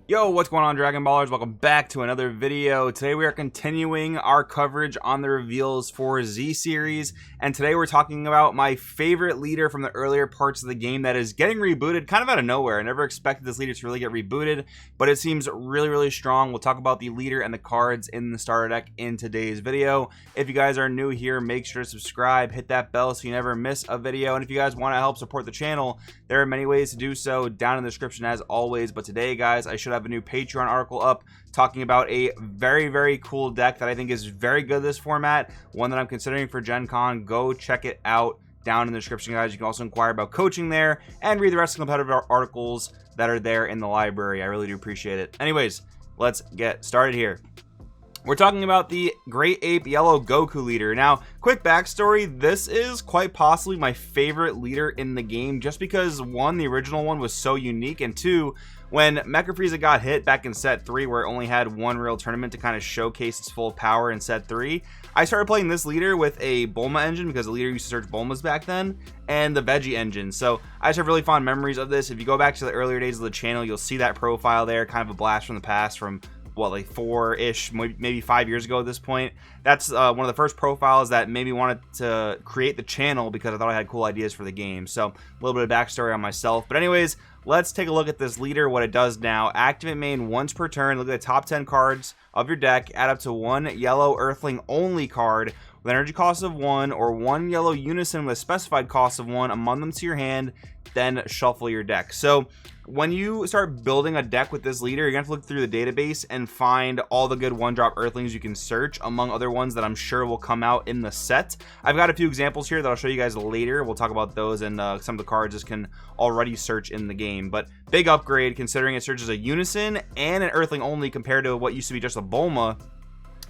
Yo, what's going on, Dragon Ballers? Welcome back to another video. Today we are continuing our coverage on the reveals for Z series, and today we're talking about my favorite leader from the earlier parts of the game that is getting rebooted kind of out of nowhere. I never expected this leader to really get rebooted, but it seems really strong. We'll talk about the leader and the cards in the starter deck in today's video. If you guys are new here, make sure to subscribe, hit that bell so you never miss a video, and if you guys want to help support the channel, there are many ways to do so down in the description as always. But today, guys, I should have a new Patreon article up talking about a very cool deck that I think is very good this format, one that I'm considering for Gen Con. Go check it out down in the description, guys. You can also inquire about coaching there and read the rest of the competitive articles that are there in the library. I really do appreciate it. Anyways, let's get started here. We're talking about the Great Ape Yellow Goku leader. Now, quick backstory, this is quite possibly my favorite leader in the game, just because one, the original one was so unique, and two, when Mecha Frieza got hit back in set 3, where it only had one real tournament to kind of showcase its full power in set 3, I started playing this leader with a Bulma engine, because the leader used to search Bulmas back then, and the Veggie engine. So I just have really fond memories of this. If you go back to the earlier days of the channel, you'll see that profile there, kind of a blast from the past from what, like 4-ish, maybe 5 years ago at this point. That's one of the first profiles that made me want to create the channel, because I thought I had cool ideas for the game. So a little bit of backstory on myself. But anyways, let's take a look at this leader, what it does now. Activate main once per turn. Look at the top 10 cards of your deck. Add up to one yellow Earthling only card with an energy cost of 1, or one yellow unison with a specified cost of 1 among them to your hand, then shuffle your deck. So when you start building a deck with this leader, you're gonna have to look through the database and find all the good one-drop Earthlings you can search, among other ones that I'm sure will come out in the set. I've got a few examples here that I'll show you guys later. We'll talk about those, and some of the cards just can already search in the game. But big upgrade, considering it searches a unison and an Earthling only compared to what used to be just a Bulma.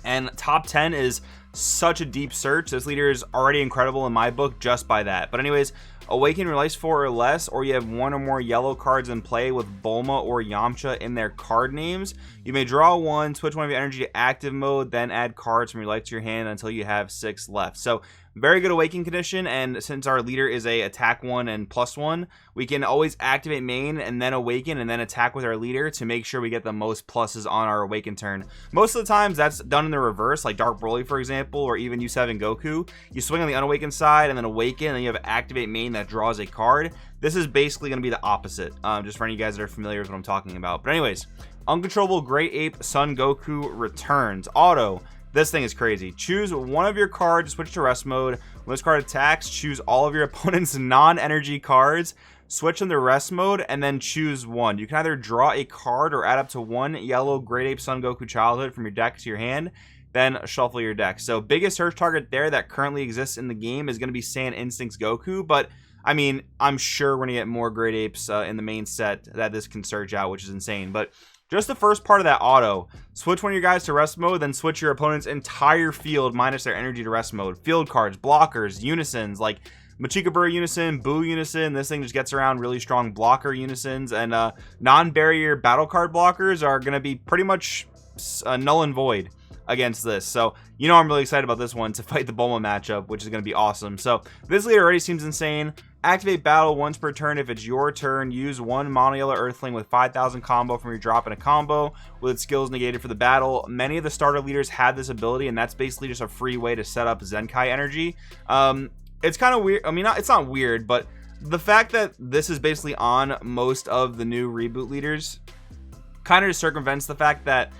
And top 10 is such a deep search. This leader is already incredible in my book just by that. But anyways, awaken release 4 or less, or you have one or more yellow cards in play with Bulma or Yamcha in their card names. You may draw one, switch one of your energy to active mode, then add cards from your life to your hand until you have 6 left. So very good awaken condition, and since our leader is a attack 1 and +1, we can always activate main and then awaken and then attack with our leader to make sure we get the most pluses on our awaken turn. Most of the times that's done in the reverse, like Dark Broly for example, or even U7 Goku. You swing on the unawakened side and then awaken, and then you have activate main that draws a card. This is basically going to be the opposite, just for any of you guys that are familiar with what I'm talking about. But anyways, Uncontrollable Great Ape Son Goku returns. Auto. This thing is crazy. Choose one of your cards, switch to rest mode. When this card attacks, choose all of your opponent's non-energy cards, switch them to rest mode, and then choose one. You can either draw a card or add up to one yellow Great Ape Son Goku childhood from your deck to your hand, then shuffle your deck. So biggest search target there that currently exists in the game is going to be Saiyan Instincts Goku, but I mean, I'm sure we're going to get more Great Apes in the main set that this can search out, which is insane. But just the first part of that auto, switch one of your guys to rest mode, then switch your opponent's entire field minus their energy to rest mode. Field cards, blockers, unisons, like Machikabura unison, Boo unison. This thing just gets around really strong blocker unisons, and non-barrier battle card blockers are going to be pretty much null and void against this. So you know I'm really excited about this one to fight the Bulma matchup, which is going to be awesome. So this leader already seems insane. Activate battle once per turn. If it's your turn, use one mono yellow Earthling with 5,000 combo from your drop in a combo with its skills negated for the battle. Many of the starter leaders had this ability, and that's basically just a free way to set up Zenkai energy. It's kind of weird. I mean, it's not weird, but the fact that this is basically on most of the new reboot leaders kind of just circumvents the fact that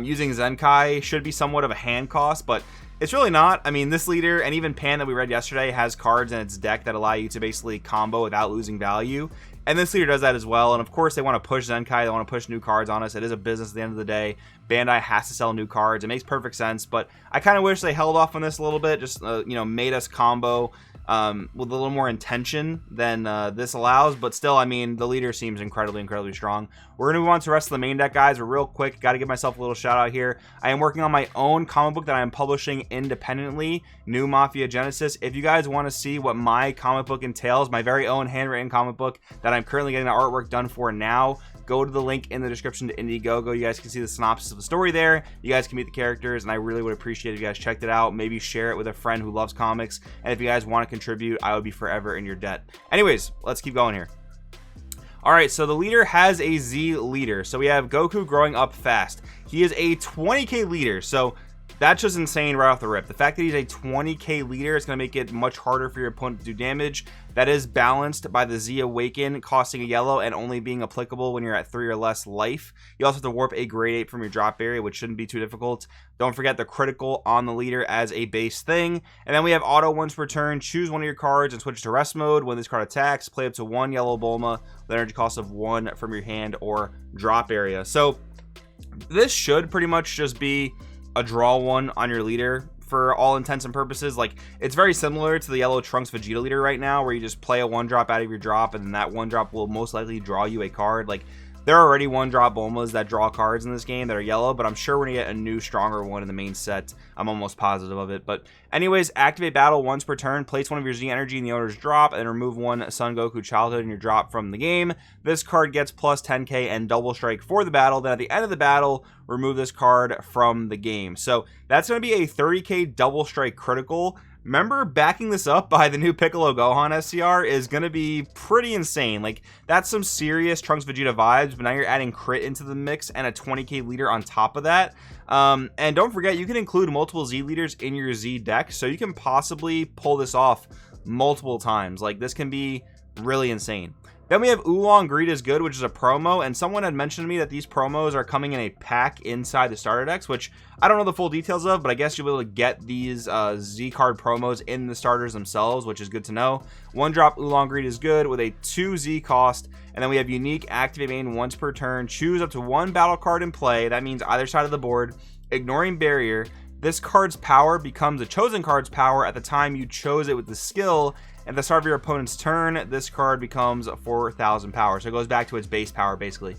using Zenkai should be somewhat of a hand cost, but it's really not. I mean, this leader, and even Pan that we read yesterday, has cards in its deck that allow you to basically combo without losing value. And this leader does that as well. And of course, they want to push Zenkai. They want to push new cards on us. It is a business at the end of the day. Bandai has to sell new cards. It makes perfect sense. But I kind of wish they held off on this a little bit. Just, made us combo with a little more intention than this allows. But still, I mean, the leader seems incredibly strong. We're going to move on to the rest of the main deck, guys. But real quick, got to give myself a little shout out here. I am working on my own comic book that I am publishing independently, New Mafia Genesis. If you guys want to see what my comic book entails, my very own handwritten comic book that I'm currently getting the artwork done for now, go to the link in the description to Indiegogo. You guys can see the synopsis of the story there. You guys can meet the characters, and I really would appreciate if you guys checked it out. Maybe share it with a friend who loves comics. And if you guys want to contribute, I would be forever in your debt. Anyways, let's keep going here. All right, so the leader has a Z leader. So we have Goku growing up fast. He is a 20k leader, so that's just insane right off the rip. The fact that he's a 20k leader is going to make it much harder for your opponent to do damage. That is balanced by the Z Awaken costing a yellow and only being applicable when you're at 3 or less life. You also have to warp a grade 8 from your drop area, which shouldn't be too difficult. Don't forget the critical on the leader as a base thing. And then we have auto once per turn. Choose one of your cards and switch to rest mode. When this card attacks, play up to 1 yellow Bulma with energy cost of 1 from your hand or drop area. So this should pretty much just be a draw one on your leader for all intents and purposes. Like, it's very similar to the yellow Trunks Vegeta leader right now, where you just play a 1-drop out of your drop, and then that 1-drop will most likely draw you a card. Like, there are already 1-drop Bulmas that draw cards in this game that are yellow, but I'm sure we're gonna get a new stronger one in the main set. I'm almost positive of it. But anyways, activate battle once per turn, place one of your Z energy in the owner's drop, and remove one Son Goku childhood in your drop from the game. This card gets plus 10k and double strike for the battle. Then at the end of the battle, remove this card from the game. So that's going to be a 30k double strike critical. Remember, backing this up by the new Piccolo Gohan SCR is going to be pretty insane. Like, that's some serious Trunks Vegeta vibes, but now you're adding crit into the mix and a 20k leader on top of that. And don't forget, you can include multiple Z leaders in your Z deck, so you can possibly pull this off multiple times. Like, this can be really insane. Then we have Oolong Greed is Good, which is a promo, and someone had mentioned to me that these promos are coming in a pack inside the starter decks, which I don't know the full details of, but I guess you'll be able to get these Z card promos in the starters themselves, which is good to know. 1-drop Oolong Greed is Good with a 2 Z cost, and then we have Unique Activate Main once per turn. Choose up to 1 battle card in play. That means either side of the board, ignoring barrier. This card's power becomes a chosen card's power at the time you chose it with the skill. At the start of your opponent's turn, this card becomes 4,000 power. So it goes back to its base power, basically.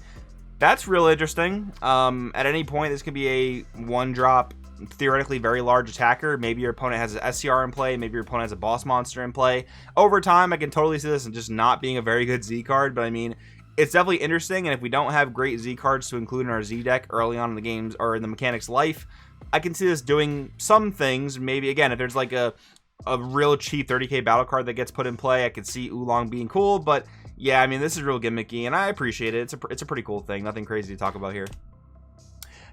That's real interesting. At any point, this could be a 1-drop, theoretically very large attacker. Maybe your opponent has an SCR in play. Maybe your opponent has a boss monster in play. Over time, I can totally see this and just not being a very good Z card. But I mean, it's definitely interesting. And if we don't have great Z cards to include in our Z deck early on in the games or in the mechanic's life, I can see this doing some things. Maybe, again, if there's like a real cheap 30k battle card that gets put in play, I could see Oolong being cool. But yeah, I mean, this is real gimmicky and I appreciate it. It's a pretty cool thing. Nothing crazy to talk about here.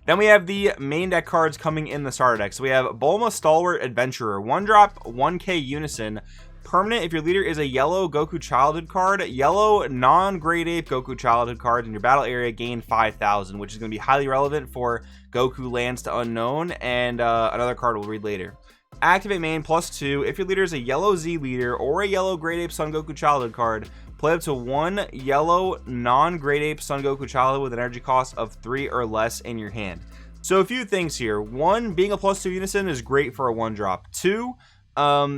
Then we have the main deck cards coming in the starter deck. So we have Bulma Stalwart Adventurer, 1-drop 1k unison, permanent if your leader is a yellow Goku childhood card. Yellow non-grade ape Goku childhood cards in your battle area gain 5,000, which is going to be highly relevant for Goku Lands to Unknown, and another card we'll read later. Activate main +2 if your leader is a yellow Z leader or a yellow Great Ape Son Goku childhood card. Play up to 1 yellow non-Great Ape Son Goku childhood with an energy cost of 3 or less in your hand. So a few things here. 1, being a +2 unison is great for a 1-drop. 2,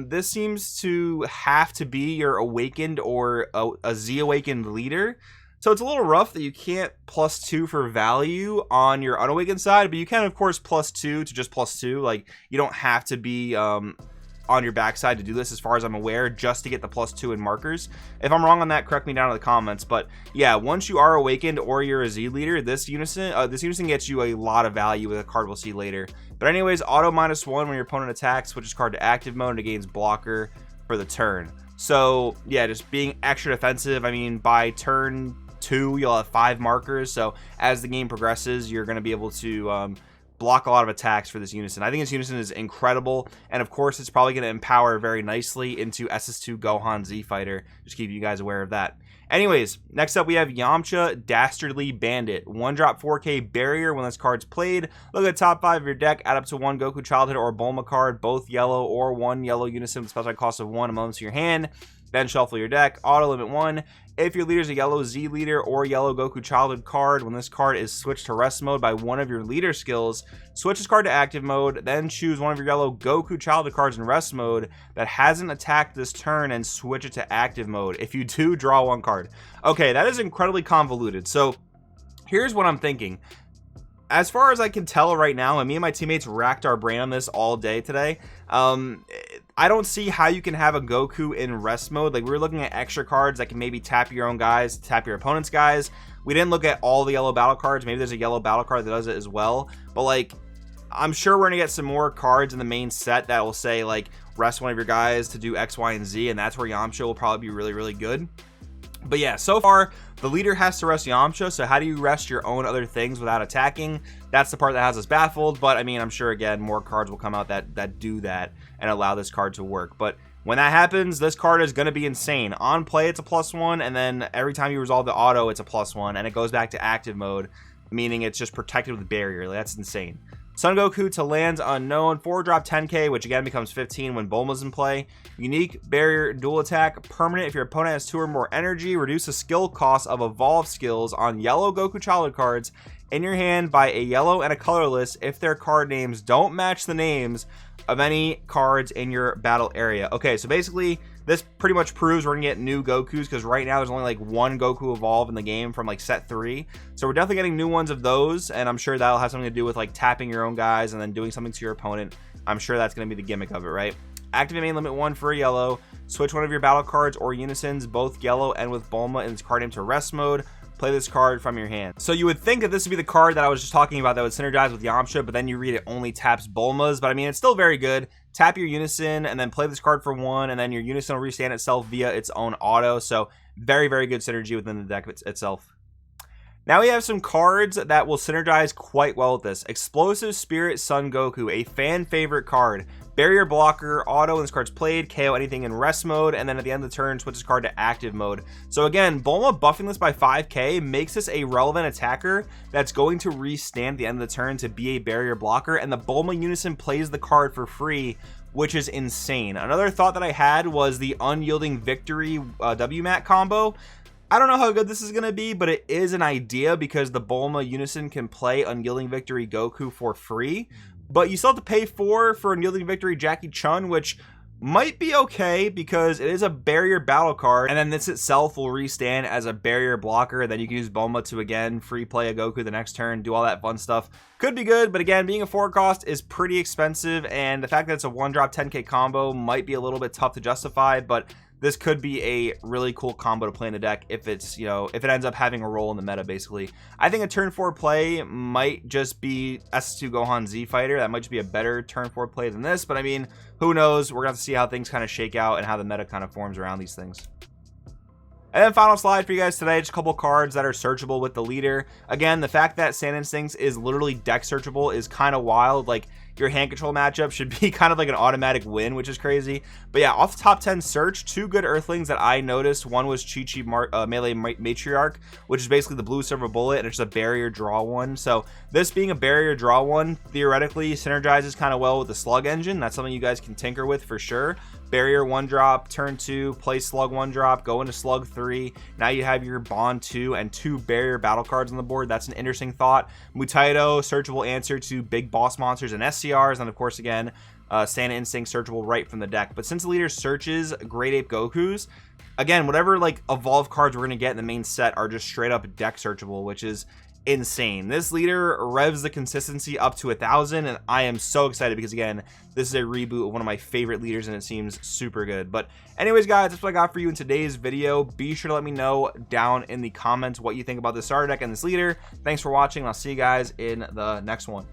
this seems to have to be your awakened or a Z awakened leader. So it's a little rough that you can't +2 for value on your unawakened side, but you can, of course, +2 to just +2. Like, you don't have to be on your backside to do this, as far as I'm aware, just to get the +2 in markers. If I'm wrong on that, correct me down in the comments. But yeah, once you are awakened or you're a Z leader, this unison gets you a lot of value with a card we'll see later. But anyways, auto -1 when your opponent attacks, switches card to active mode and it gains blocker for the turn. So yeah, just being extra defensive. I mean, by turn 2 you'll have 5 markers, so as the game progresses you're going to be able to block a lot of attacks for this unison. I think this unison is incredible, and of course it's probably going to empower very nicely into SS2 Gohan Z Fighter. Just keep you guys aware of that. Anyways, next up we have Yamcha Dastardly Bandit, 1-drop 4k barrier. When this card's played, look at the top 5 of your deck, add up to 1 Goku childhood or Bulma card, both yellow, or 1 yellow unison with special cost of 1 amongst to your hand. Then shuffle your deck. Auto limit 1. If your leader is a yellow Z leader or yellow Goku childhood card, when this card is switched to rest mode by one of your leader skills, switch this card to active mode, then choose one of your yellow Goku childhood cards in rest mode that hasn't attacked this turn and switch it to active mode. If you do, draw 1 card. Okay, that is incredibly convoluted. So here's what I'm thinking. As far as I can tell right now, and me and my teammates racked our brain on this all day today, I don't see how you can have a Goku in rest mode. Like, we were looking at extra cards that can maybe tap your own guys, tap your opponent's guys. We didn't look at all the yellow battle cards. Maybe there's a yellow battle card that does it as well. But, like, I'm sure we're going to get some more cards in the main set that will say, like, rest one of your guys to do X, Y, and Z, and that's where Yamcha will probably be really, really good. But yeah, so far the leader has to rest Yamcha, so how do you rest your own other things without attacking? That's the part that has us baffled. But I mean, I'm sure again more cards will come out that do that and allow this card to work. But when that happens, this card is going to be insane. On play, it's a +1, and then every time you resolve the auto, it's a +1, and it goes back to active mode, meaning it's just protected with barrier. That's insane. Son Goku to lands unknown, 4-drop 10k, which again becomes 15 when Bulma's in play. Unique barrier dual attack, permanent if your opponent has 2 or more energy. Reduce the skill cost of evolved skills on yellow Goku childhood cards in your hand by a yellow and a colorless if their card names don't match the names of any cards in your battle area. Okay, so basically this pretty much proves we're gonna get new Gokus, because right now there's only like 1 Goku evolve in the game from like set 3, so we're definitely getting new ones of those, and I'm sure that'll have something to do with like tapping your own guys and then doing something to your opponent. I'm sure that's gonna be the gimmick of it, right? Activate main limit 1 for a yellow. Switch one of your battle cards or unisons, both yellow and with Bulma in its card name, to rest mode. Play this card from your hand. So you would think that this would be the card that I was just talking about that would synergize with Yamcha, but then you read it only taps Bulma's. But I mean, it's still very good. Tap your unison and then play this card for 1, and then your unison will restand itself via its own auto. So very, very good synergy within the deck itself. Now we have some cards that will synergize quite well with this. Explosive Spirit Son Goku, a fan favorite card. Barrier blocker, auto when this card's played, KO anything in rest mode, and then at the end of the turn, switch this card to active mode. So again, Bulma buffing this by 5k makes this a relevant attacker that's going to restand at the end of the turn to be a barrier blocker, and the Bulma unison plays the card for free, which is insane. Another thought that I had was the Unyielding Victory WMAT combo. I don't know how good this is going to be, but it is an idea because the Bulma unison can play Unyielding Victory Goku for free. But you still have to pay for Unyielding Victory Jackie Chun, which might be okay because it is a barrier battle card, and then this itself will restand as a barrier blocker. Then you can use Bulma to again free play a Goku the next turn, do all that fun stuff. Could be good, but again, being a 4 cost is pretty expensive, and the fact that it's a 1-drop 10k combo might be a little bit tough to justify, but this could be a really cool combo to play in the deck if it's, you know, if it ends up having a role in the meta, basically. I think a turn 4 play might just be S2 Gohan Z Fighter. That might just be a better turn 4 play than this, but I mean, who knows? We're going to have to see how things kind of shake out and how the meta kind of forms around these things. And then final slide for you guys today, just a couple cards that are searchable with the leader. Again, the fact that Sand Instincts is literally deck searchable is kind of wild. Like, your hand control matchup should be kind of like an automatic win, which is crazy. But yeah, off the top 10 search, 2 good Earthlings that I noticed. One was Chi-Chi Melee Matriarch, which is basically the blue silver bullet, and it's just a barrier draw one. So this being a barrier draw one, theoretically synergizes kind of well with the Slug engine. That's something you guys can tinker with for sure. Barrier 1-drop, turn 2, play Slug 1-drop, go into Slug 3. Now you have your Bond 2 and 2 barrier battle cards on the board. That's an interesting thought. Mutaito, searchable answer to big boss monsters and SCRs, and of course again, Sand Instinct searchable right from the deck. But since the leader searches Great Ape Gokus, again, whatever like evolve cards we're gonna get in the main set are just straight up deck searchable, which is insane. This leader revs the consistency up to 1,000, and I am so excited because again, this is a reboot of one of my favorite leaders and it seems super good. But anyways guys, that's what I got for you in today's video. Be sure to let me know down in the comments what you think about this starter deck and this leader. Thanks for watching, and I'll see you guys in the next one.